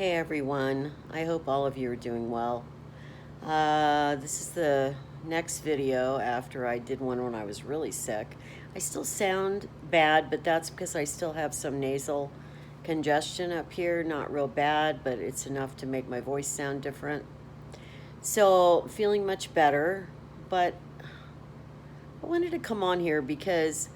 Hey everyone, I hope all of you are doing well. This is the next video after I did one when I was really sick. I still sound bad, but that's because I still have some nasal congestion up here. Not real bad, but it's enough to make my voice sound different. So, feeling much better, but I wanted to come on here because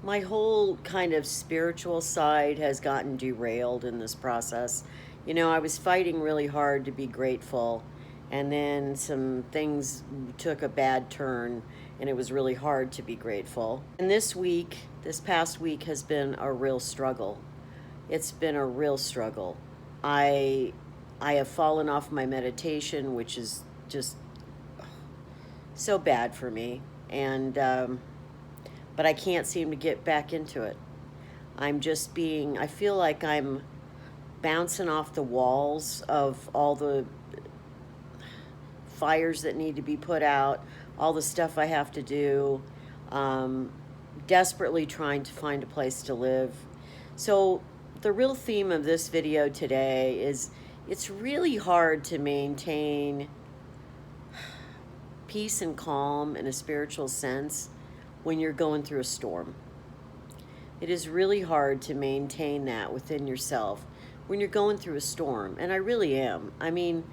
my whole kind of spiritual side has gotten derailed in this process. You know, I was fighting really hard to be grateful, and then some things took a bad turn, and it was really hard to be grateful. And this past week, has been a real struggle. It's been a real struggle. I I have fallen off my meditation, which is just so bad for me, and but I can't seem to get back into it. I feel like I'm bouncing off the walls of all the fires that need to be put out, all the stuff I have to do, um, desperately trying to find a place to live. So, the real theme of this video today is it's really hard to maintain peace and calm in a spiritual sense when you're going through a storm. It is really hard to maintain that within yourself when you're going through a storm. And I really am. I mean,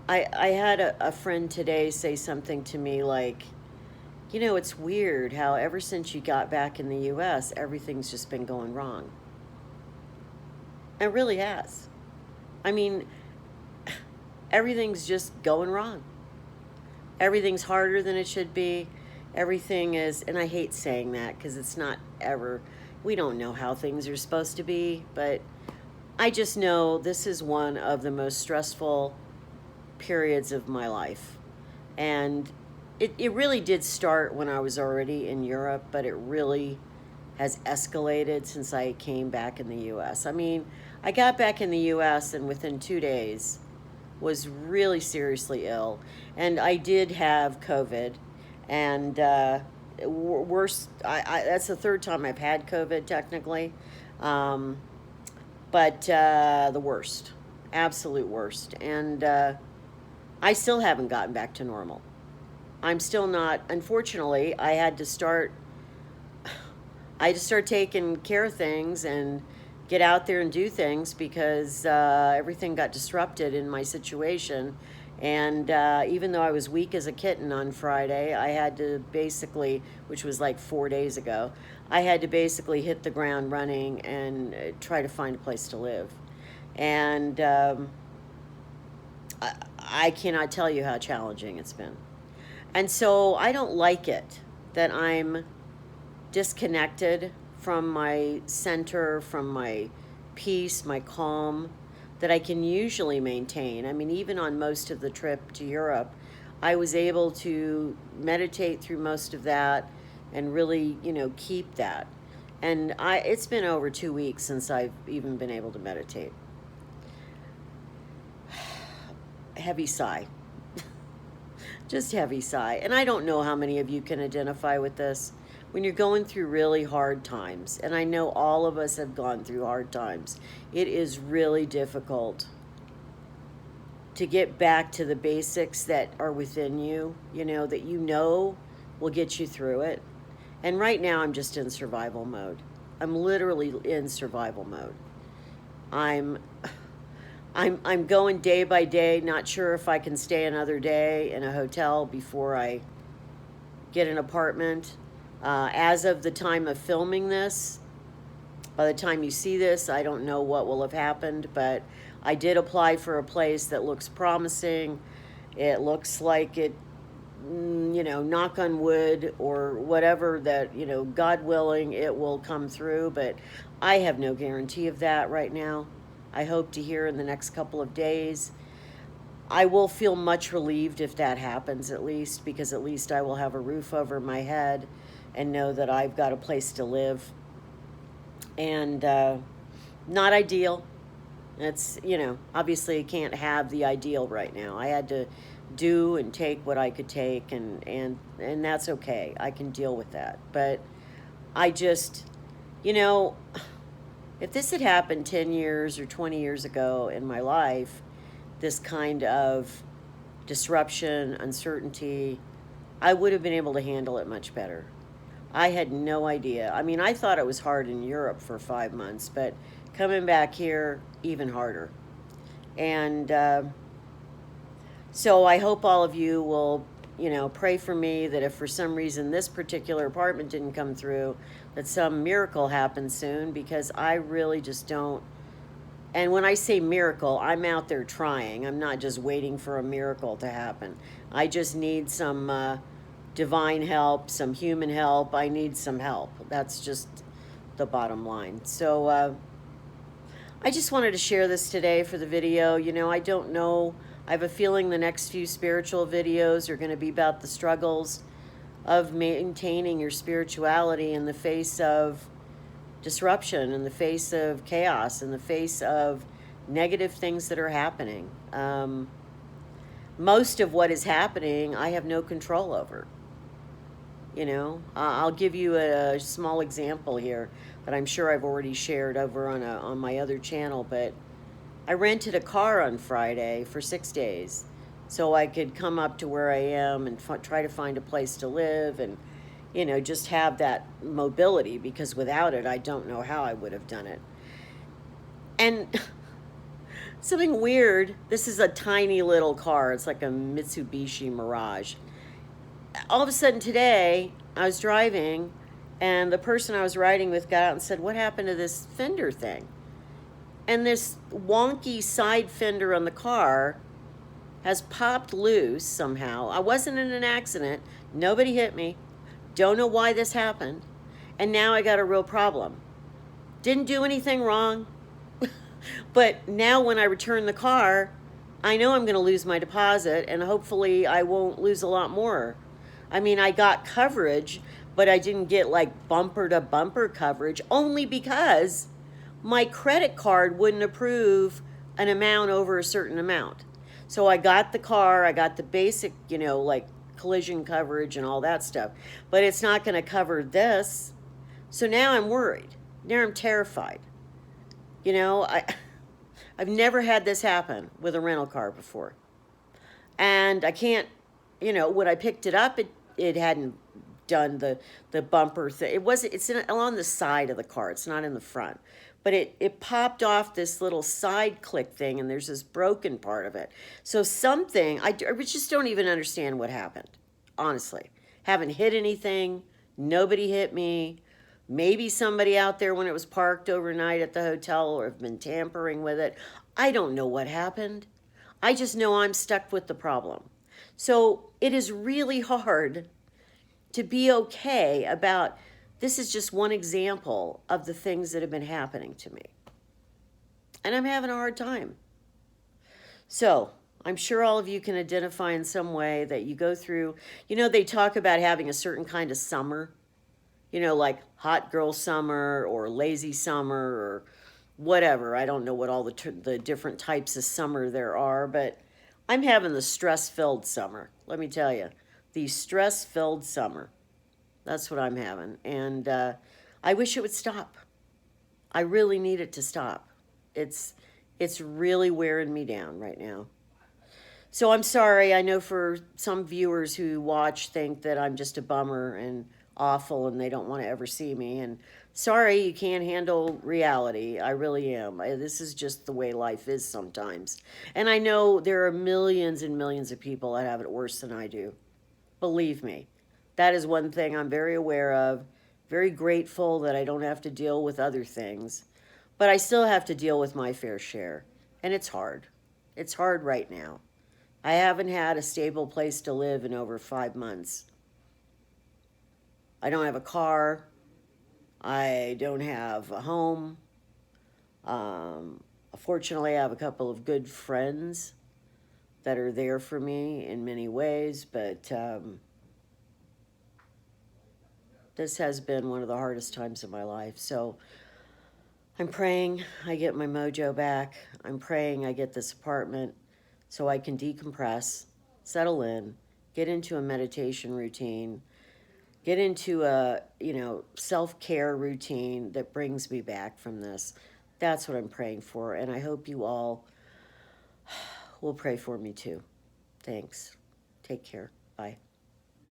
I had a friend today say something to me like, you know, it's weird how ever since you got back in the US, everything's just been going wrong. It really has. I mean, everything's just going wrong. Everything's harder than it should be. Everything is, and I hate saying that because it's not ever, we don't know how things are supposed to be, but I just know this is one of the most stressful periods of my life. And it really did start when I was already in Europe, but it really has escalated since I came back in the US. I mean, I got back in the US and within 2 days was really seriously ill. And I did have COVID. And worse, that's the third time I've had COVID technically. Um, but the worst, absolute worst. And I still haven't gotten back to normal. I'm still not, unfortunately, I had to start taking care of things and get out there and do things because everything got disrupted in my situation. And even though I was weak as a kitten on Friday, I had to basically, which was like 4 days ago, I had to basically hit the ground running and try to find a place to live. And I cannot tell you how challenging it's been. And so I don't like it that I'm disconnected from my center, from my peace, my calm that I can usually maintain. I mean, even on most of the trip to Europe, I was able to meditate through most of that and really, keep that. And it's been over 2 weeks since I've even been able to meditate. Heavy sigh. Just heavy sigh. And I don't know how many of you can identify with this. When you're going through really hard times, and I know all of us have gone through hard times, it is really difficult to get back to the basics that are within you, that will get you through it. And right now I'm just in survival mode. I'm literally in survival mode. I'm I'm going day by day, not sure if I can stay another day in a hotel before I get an apartment. As of the time of filming this, by the time you see this, I don't know what will have happened, but I did apply for a place that looks promising. It looks like it, knock on wood or whatever, that, God willing, it will come through, but I have no guarantee of that right now. I hope to hear in the next couple of days. I will feel much relieved if that happens, at least, because at least I will have a roof over my head and know that I've got a place to live. And not ideal. It's, obviously I can't have the ideal right now. I had to do and take what I could take, and that's okay. I can deal with that. But I just, you know, If this had happened 10 years or 20 years ago in my life, this kind of disruption, uncertainty, I would have been able to handle it much better. I had no idea. I mean, I thought it was hard in Europe for 5 months, but coming back here, even harder. And so I hope all of you will, pray for me that if for some reason this particular apartment didn't come through, that some miracle happens soon, because I really just don't. And when I say miracle, I'm out there trying. I'm not just waiting for a miracle to happen. I just need some divine help, some human help. I need some help. That's just the bottom line. So I just wanted to share this today for the video. I don't know. I have a feeling the next few spiritual videos are going to be about the struggles of maintaining your spirituality in the face of disruption, in the face of chaos, in the face of negative things that are happening. Most of what is happening, I have no control over. I'll give you a small example here that I'm sure I've already shared over on my other channel, but I rented a car on Friday for 6 days so I could come up to where I am and try to find a place to live and, just have that mobility, because without it, I don't know how I would have done it. And something weird, this is a tiny little car. It's like a Mitsubishi Mirage. All of a sudden today, I was driving, and the person I was riding with got out and said, "What happened to this fender thing?" And this wonky side fender on the car has popped loose somehow. I wasn't in an accident. Nobody hit me. Don't know why this happened. And now I got a real problem. Didn't do anything wrong. But now when I return the car, I know I'm going to lose my deposit, and hopefully I won't lose a lot more. I mean, I got coverage, but I didn't get like bumper to bumper coverage, only because my credit card wouldn't approve an amount over a certain amount. So I got the car, I got the basic, like collision coverage and all that stuff, but it's not going to cover this. So now I'm worried. Now I'm terrified. I've never had this happen with a rental car before. And I can't, when I picked it up, it hadn't done the bumper thing. It's along the side of the car. It's not in the front. But it popped off this little side click thing, and there's this broken part of it. So I just don't even understand what happened, honestly. Haven't hit anything. Nobody hit me. Maybe somebody out there when it was parked overnight at the hotel or have been tampering with it. I don't know what happened. I just know I'm stuck with the problem. So it is really hard to be okay about this. Is just one example of the things that have been happening to me. And I'm having a hard time. So I'm sure all of you can identify in some way that you go through. They talk about having a certain kind of summer, like hot girl summer or lazy summer or whatever. I don't know what all the different types of summer there are, but I'm having the stress-filled summer. Let me tell you, the stress-filled summer. That's what I'm having. And I wish it would stop. I really need it to stop. It's really wearing me down right now. So I'm sorry. I know for some viewers who watch think that I'm just a bummer and awful and they don't want to ever see me. And sorry, you can't handle reality. I really am. This is just the way life is sometimes. And I know there are millions and millions of people that have it worse than I do. Believe me. That is one thing I'm very aware of. Very grateful that I don't have to deal with other things. But I still have to deal with my fair share. And it's hard. It's hard right now. I haven't had a stable place to live in over 5 months. I don't have a car. I don't have a home. Fortunately, I have a couple of good friends that are there for me in many ways, but this has been one of the hardest times of my life. So I'm praying I get my mojo back. I'm praying I get this apartment so I can decompress, settle in, get into a meditation routine, get into a, self-care routine that brings me back from this. That's what I'm praying for, and I hope you all will pray for me too. Thanks. Take care. Bye.